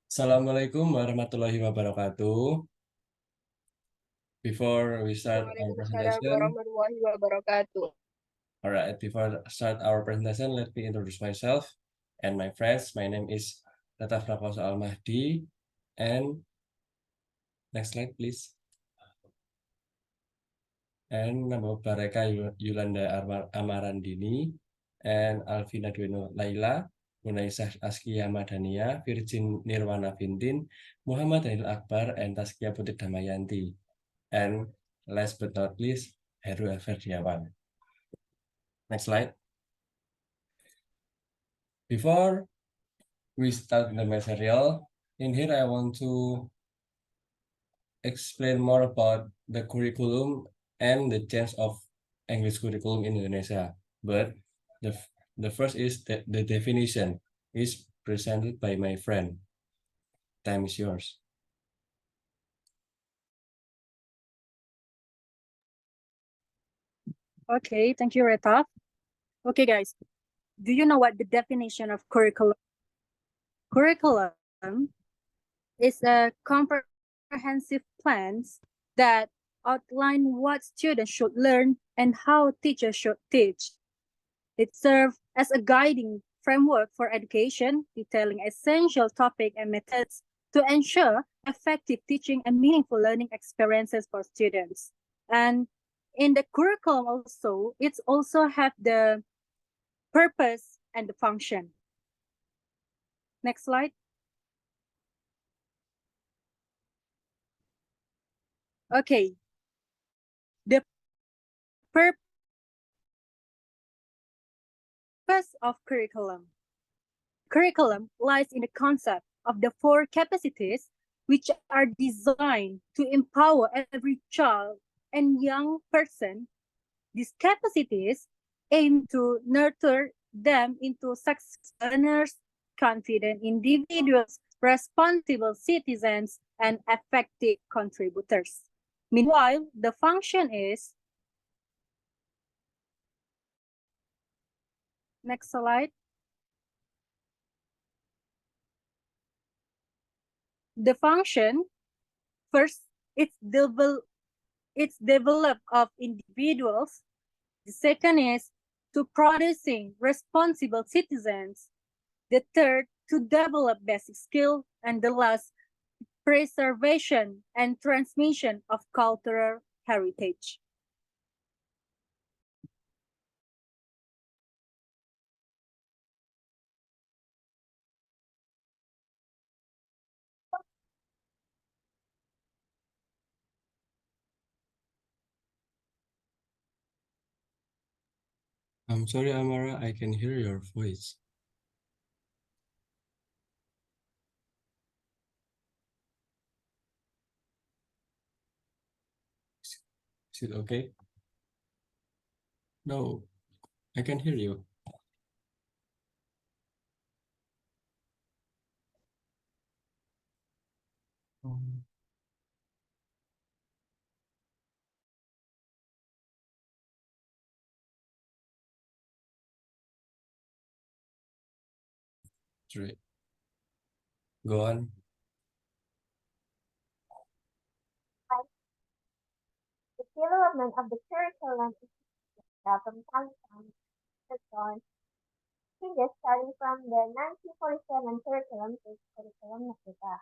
Assalamualaikum warahmatullahi wabarakatuh. Before we start our Waalaikumsalam presentation, warahmatullahi wabarakatuh. before start our presentation, let me introduce myself and my friends. My name is Tata Prakoso Al-Mahdi, and next slide, please. And nama Bareka Yulanda Amarandini, and Alvina Dueno Laila, Munaisah Askia Madania, Virgin Nirwana Vintin, Muhammad Daniel Akbar, and Taskia Putri Damayanti. And last but not least, Heru Ferdiawan. Next slide. Before we start the material, in here I want to explain more about the curriculum and the change of English curriculum in Indonesia. But the first is the definition is presented by my friend. Time is yours. Okay, thank you, Reta. Okay, guys, do you know what the definition of curriculum? Curriculum is a comprehensive plans that outline what students should learn and how teachers should teach. It serves as a guiding framework for education, detailing essential topics and methods to ensure effective teaching and meaningful learning experiences for students. And in the curriculum also, it's also have the purpose and the function. Next slide. Okay. The purpose of curriculum. Curriculum lies in the concept of the four capacities which are designed to empower every child and young person. These capacities aim to nurture them into successful learners, confident individuals, responsible citizens, and effective contributors. Meanwhile, the function is, next slide. The function, first, it's developed of individuals. The second is to producing responsible citizens. The third, to develop basic skill. And the last, preservation and transmission of cultural heritage. I'm sorry, Amara, I can hear your voice. Is it okay? No, I can hear you. Right. Go on. The development of the curriculum is from time to time on changes starting from the 1947 curriculum to curriculum Merdeka.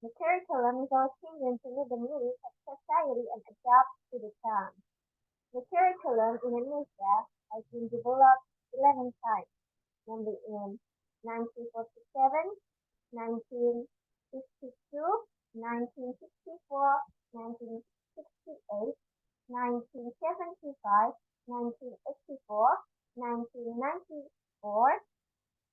The curriculum is changing to meet the needs of society and adapt to the times. The curriculum in Indonesia has been developed 11 times, namely in 1947, 1952, 1964, 1968, 1975, 1984, 1994,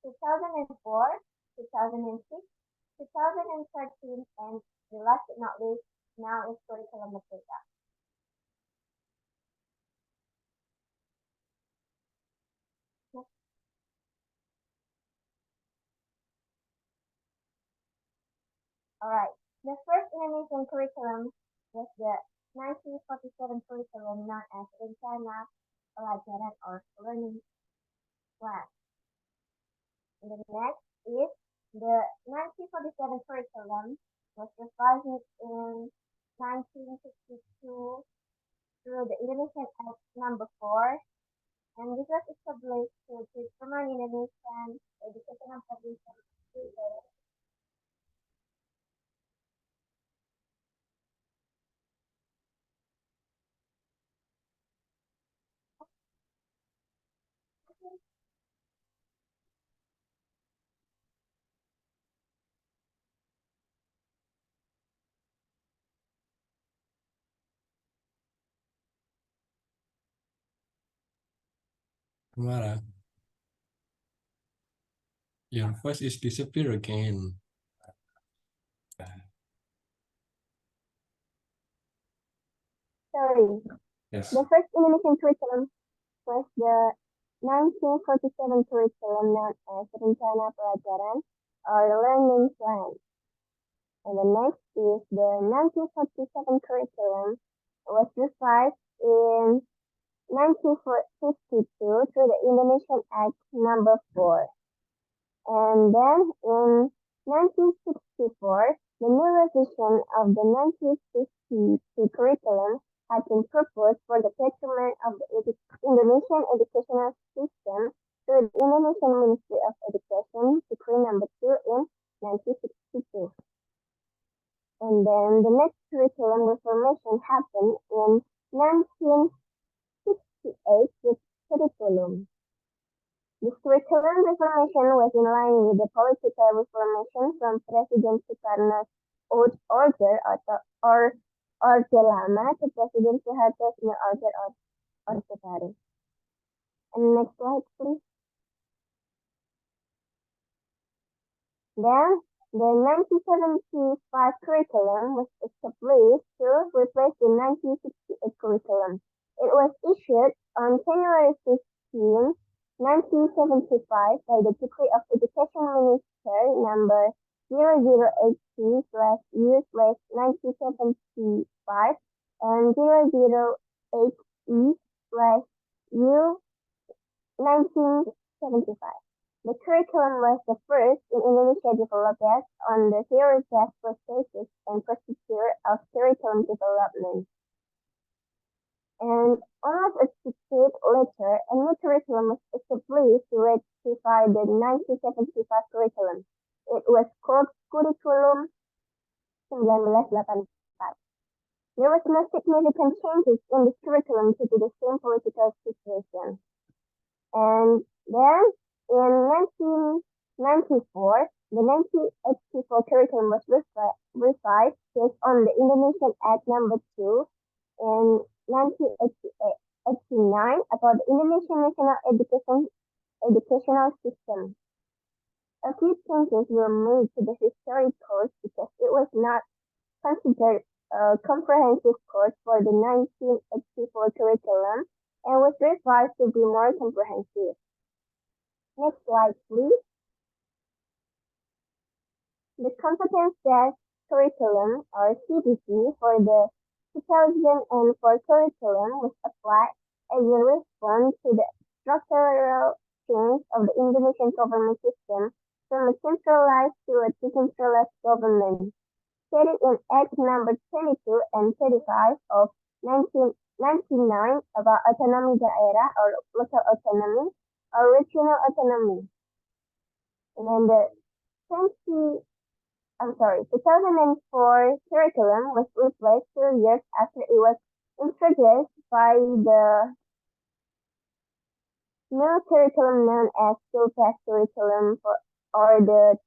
2004, 2006, 2013, and the last but not least, now is curriculum Merdeka. Alright, the first Indonesian curriculum was the 1947 curriculum known as Rencana Pelajaran or Learning Plan. And the next is The 1947 curriculum was revised in 1962 through the Indonesian Act Number 4, and this was established to determine Indonesian educational tradition. Mara, your voice is disappear again. Sorry. Yes. The first Indonesian curriculum was the 1947 curriculum known as Rencana Pelajaran or Learning Plan. And the next is the 1947 curriculum was revised in 1952 through the Indonesian Act Number 4. And then in 1964, the new revision of the 1952 curriculum had been proposed for the betterment of the Indonesian educational system through the Indonesian Ministry of Education, Decree Number 2 in 1962. And then the next curriculum reformation happened in 1968 with curriculum. This curriculum reformation was in line with the political reformation from President Sukarno's order or Orde Lama to President Suharto's new order or Orde Baru. And next slide, please. Then the 1975 curriculum was established to replace the 1968 curriculum. It was issued on January 15, 1975 by the Decree of Education Minister number 0080/U/1975 and 008E/U1975. The curriculum was the first in Indonesia developed on the theory-based processes and procedure of curriculum development. And almost a decade later, a new curriculum was established to rectify the 1975 curriculum. It was called Kurikulum 1984. There was no significant changes in this curriculum due to the same political situation. And then in 1994, the 1984 curriculum was revised based on the Indonesian Act Number 2 in 1989 about the Indonesian National Educational System. A few changes were made to the history course because it was not considered a comprehensive course for the 1984 curriculum and was revised to be more comprehensive. Next slide, please. The competence-based curriculum, or CBC, for the 2004 curriculum was applied as a response to the structural change of the Indonesian government system from a centralized to a decentralized government, stated in Act Number 22 and 35 of 1999 about autonomy daerah or local autonomy or regional autonomy. And then the 2004 curriculum was replaced 2 years after it was introduced by the new curriculum known as School-Based Curriculum or the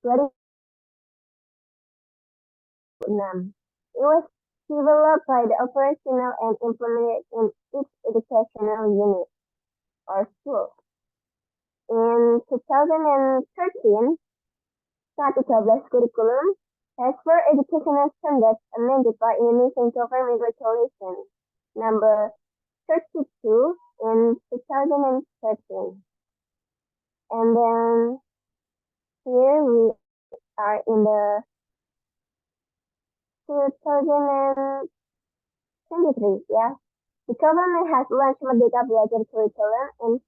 2009. It was developed by the operational and implemented in each educational unit or school. In 2013, K-13 curriculum has 4 educational standards amended by Indonesian government regulation number 32 in 2013. And then here we are in the 2023, yeah. The government has launched Merdeka Belajar curriculum in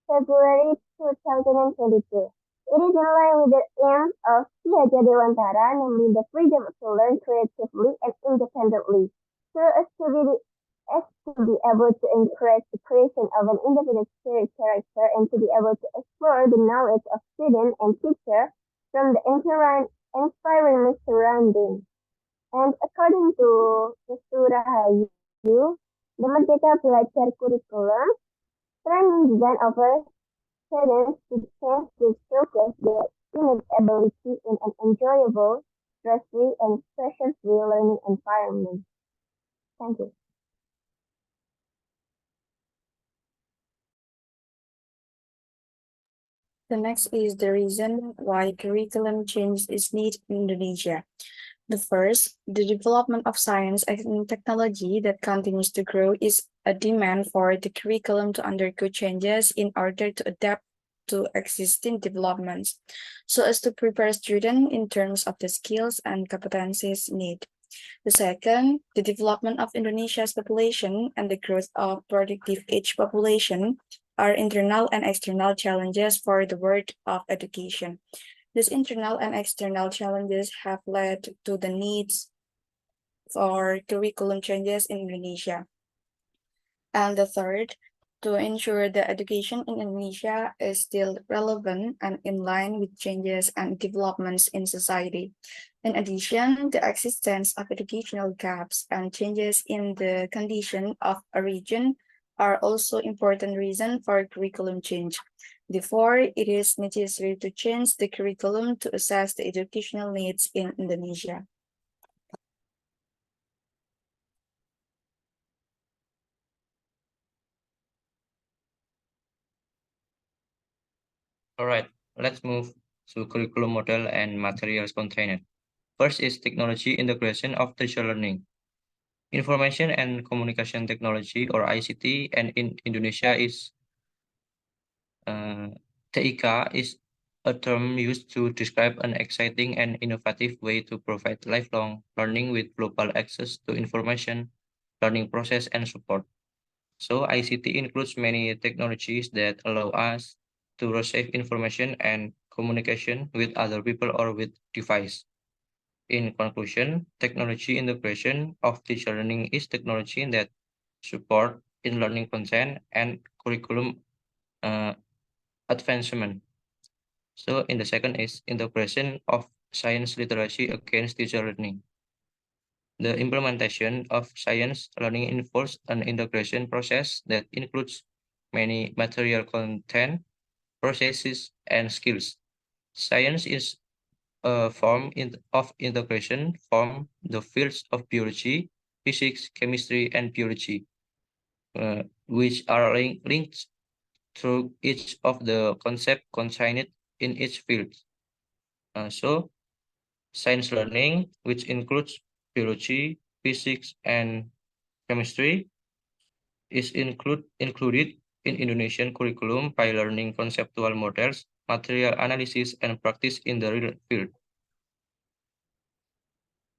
February 2022. It is in line with the aims of Siaga Dewantara, namely the freedom to learn creatively and independently, so as to be able to encourage the creation of an individual spirit character and to be able to explore the knowledge of student and teacher from the environment surrounding. And according to Mr. Rahayu, the Merdeka Belajar curriculum training design offers students the chance to showcase their innate ability in an enjoyable, stress-free, and pressure-free learning environment. Thank you. The next is the reason why curriculum change is needed in Indonesia. The first, the development of science and technology that continues to grow is a demand for the curriculum to undergo changes in order to adapt to existing developments, so as to prepare students in terms of the skills and competencies needed. The second, the development of Indonesia's population and the growth of productive age population are internal and external challenges for the world of education. These internal and external challenges have led to the needs for curriculum changes in Indonesia. And the third, to ensure that education in Indonesia is still relevant and in line with changes and developments in society. In addition, the existence of educational gaps and changes in the condition of a region are also important reasons for curriculum change. Therefore, it is necessary to change the curriculum to assess the educational needs in Indonesia. All right, let's move to curriculum model and materials contained. First is technology integration of teacher learning. Information and communication technology, or ICT, and in Indonesia is TIK is a term used to describe an exciting and innovative way to provide lifelong learning with global access to information, learning process, and support. So ICT includes many technologies that allow us to receive information and communication with other people or with device. In conclusion, technology integration of teacher learning is technology that support in learning content and curriculum advancement. So in the second is integration of science literacy against teacher learning. The implementation of science learning involves an integration process that includes many material content, processes, and skills. Science is a form of integration from the fields of biology, physics, chemistry, and biology, which are linked through each of the concepts contained in each field. So science learning, which includes biology, physics, and chemistry, is included in Indonesian curriculum by learning conceptual models, material analysis, and practice in the real field.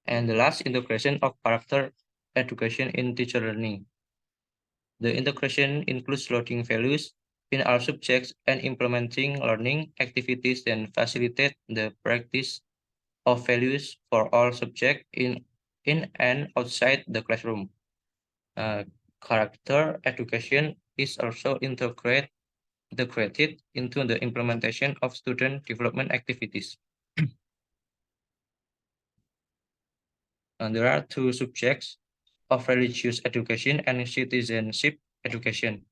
And the last, integration of character education in teacher learning. The integration includes loading values in all subjects and implementing learning activities that facilitate the practice of values for all subjects in and outside the classroom. Character education is also integrated into the implementation of student development activities. And there are two subjects of religious education and citizenship education.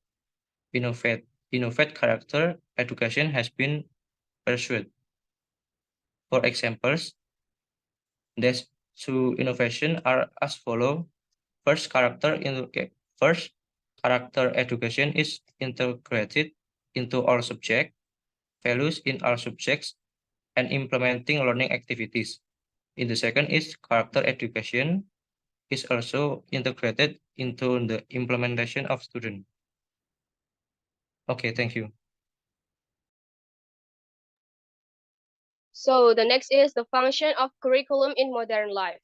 Innovate character education has been pursued. For examples, these two innovations are as follow. First, character education is integrated into all subjects, values in all subjects, and implementing learning activities. In the second is character education is also integrated into the implementation of student. Okay, thank you. So the next is the function of curriculum in modern life.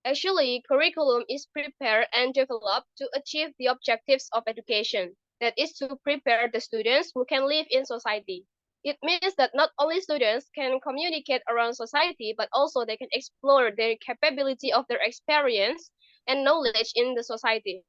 Actually, curriculum is prepared and developed to achieve the objectives of education, that is to prepare the students who can live in society. It means that not only students can communicate around society, but also they can explore their capability of their experience and knowledge in the society.